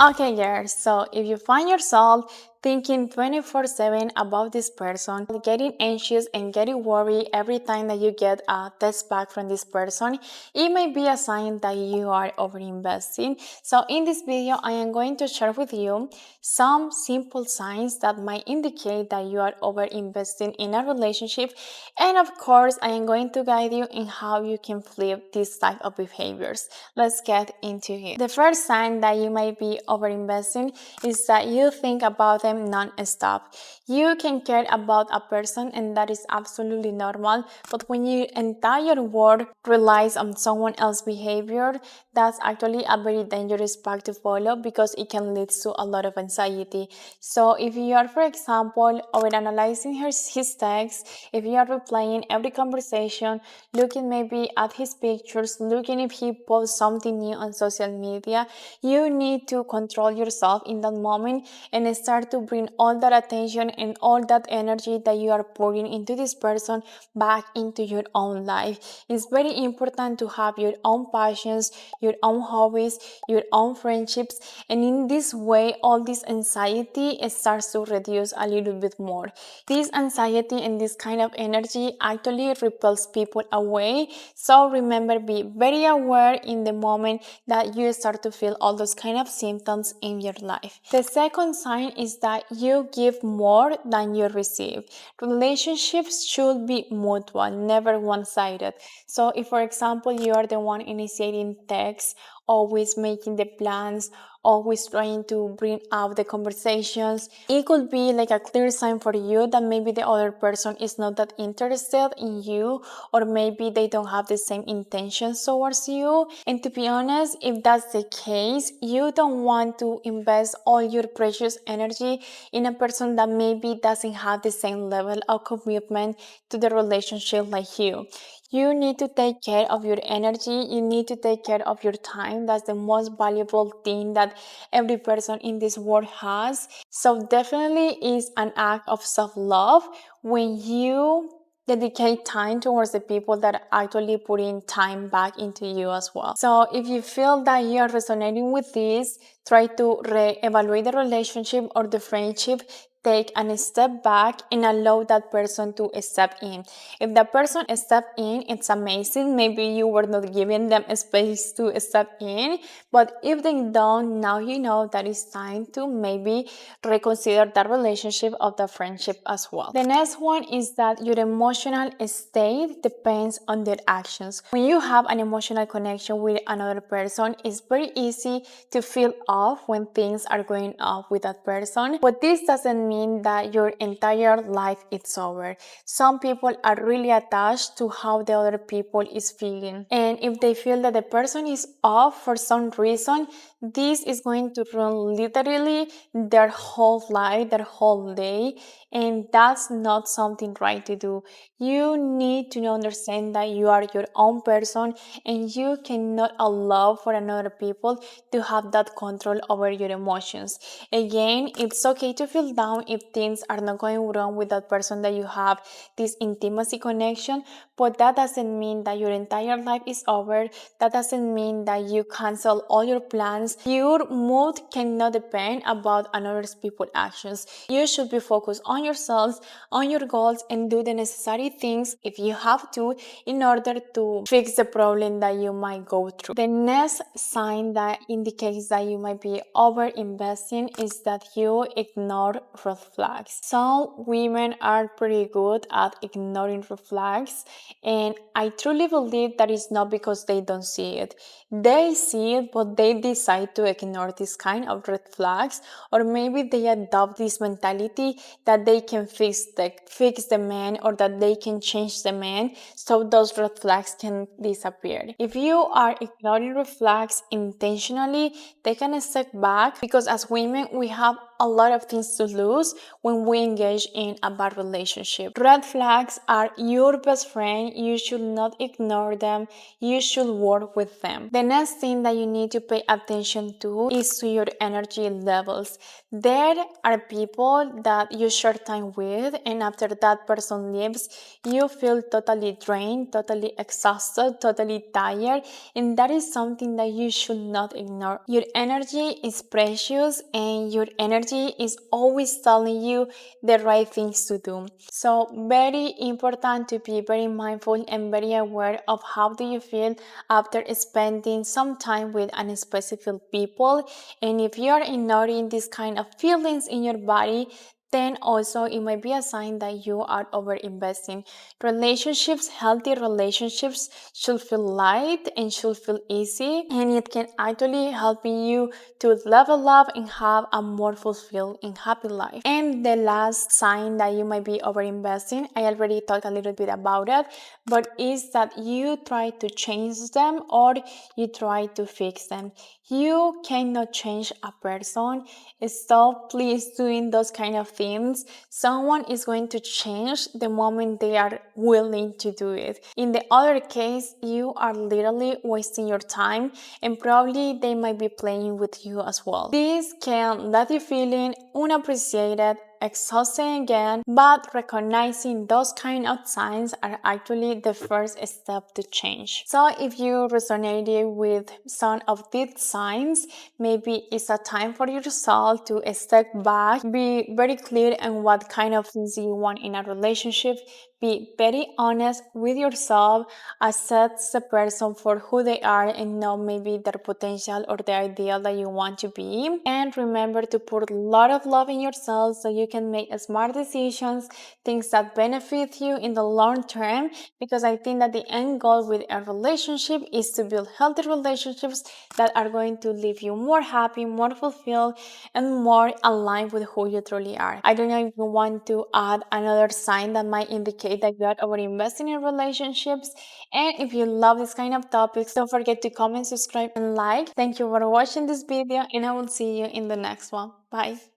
Okay, girls, so if you find yourself thinking 24/7 about this person, getting anxious and getting worried every time that you get a text back from this person, it may be a sign that you are overinvesting. So in this video, I am going to share with you some simple signs that might indicate that you are overinvesting in a relationship. And of course, I am going to guide you in how you can flip this type of behaviors. Let's get into it. The first sign that you might be overinvesting is that you think about them non-stop. You can care about a person and that is absolutely normal, but when your entire world relies on someone else's behavior, that's actually a very dangerous path to follow because it can lead to a lot of anxiety. So if you are, for example, overanalyzing his texts, if you are replaying every conversation, looking maybe at his pictures, looking if he posts something new on social media, you need to control yourself in that moment and start to bring all that attention and all that energy that you are pouring into this person back into your own life. It's very important to have your own passions, your own hobbies, your own friendships, and in this way all this anxiety starts to reduce a little bit more. This anxiety and this kind of energy actually repels people away. So remember, be very aware in the moment that you start to feel all those kind of symptoms in your life. The second sign is that you give more than you receive. Relationships should be mutual, never one-sided. So if, for example, you are the one initiating texts, always making the plans, always trying to bring out the conversations, it could be like a clear sign for you that maybe the other person is not that interested in you, or maybe they don't have the same intentions towards you. And to be honest, if that's the case, you don't want to invest all your precious energy in a person that maybe doesn't have the same level of commitment to the relationship like you. You need to take care of your energy. You need to take care of your time. That's the most valuable thing that every person in this world has. So definitely is an act of self-love when you dedicate time towards the people that are actually putting time back into you as well. So if you feel that you are resonating with this, try to re-evaluate the relationship or the friendship. Take a step back and allow that person to step in. If that person step in, it's amazing. Maybe you were not giving them a space to step in, but if they don't, now you know that it's time to maybe reconsider that relationship or the friendship as well. The next one is that your emotional state depends on their actions. When you have an emotional connection with another person, it's very easy to feel off when things are going off with that person, but this doesn't mean that your entire life is over. Some people are really attached to how the other people is feeling, and if they feel that the person is off for some reason, this is going to ruin literally their whole life, their whole day, and that's not something right to do. You need to understand that you are your own person and you cannot allow for another people to have that control over your emotions. Again, it's okay to feel down if things are not going wrong with that person that you have this intimacy connection, but that doesn't mean that your entire life is over. That doesn't mean that you cancel all your plans. Your mood cannot depend about another people's actions. You should be focused on yourselves, on your goals, and do the necessary things if you have to in order to fix the problem that you might go through. The next sign that indicates that you might be over investing is that you ignore red flags. Some women are pretty good at ignoring red flags, and I truly believe that it's not because they don't see it. They see it, but they decide to ignore this kind of red flags, or maybe they adopt this mentality that they can fix the man, or that they can change the man, so those red flags can disappear. If you are ignoring red flags intentionally, take a step back, because as women we have a lot of things to lose when we engage in a bad relationship. Red flags are your best friend. You should not ignore them. You should work with them. The next thing that you need to pay attention to is to your energy levels. There are people that you share time with, and after that person leaves, you feel totally drained, totally exhausted, totally tired, and that is something that you should not ignore. Your energy is precious, and your energy is always telling you the right things to do. So very important to be very mindful and very aware of how do you feel after spending some time with unspecific people. And if you are ignoring this kind of feelings in your body, then also it might be a sign that you are over investing. Relationships, healthy relationships should feel light and should feel easy, and it can actually help you to level up and have a more fulfilled and happy life. And the last sign that you might be over investing, I already talked a little bit about it, but is that you try to change them or you try to fix them. You cannot change a person. Stop please doing those kind of things. Someone is going to change the moment they are willing to do it. In the other case, you are literally wasting your time, and probably they might be playing with you as well. This can let you feeling unappreciated, exhausted again, but recognizing those kind of signs are actually the first step to change. So if you resonated with some of these signs, maybe it's a time for yourself to step back, be very clear on what kind of things you want in a relationship, be very honest with yourself, accept the person for who they are and not maybe their potential or the ideal that you want to be. And remember to put a lot of love in yourself so you can make smart decisions, things that benefit you in the long term, because I think that the end goal with a relationship is to build healthy relationships that are going to leave you more happy, more fulfilled, and more aligned with who you truly are. I don't know if you want to add another sign that might indicate that you are over investing in relationships. And if you love this kind of topics, don't forget to comment, subscribe, and like. Thank you for watching this video, and I will see you in the next one. Bye.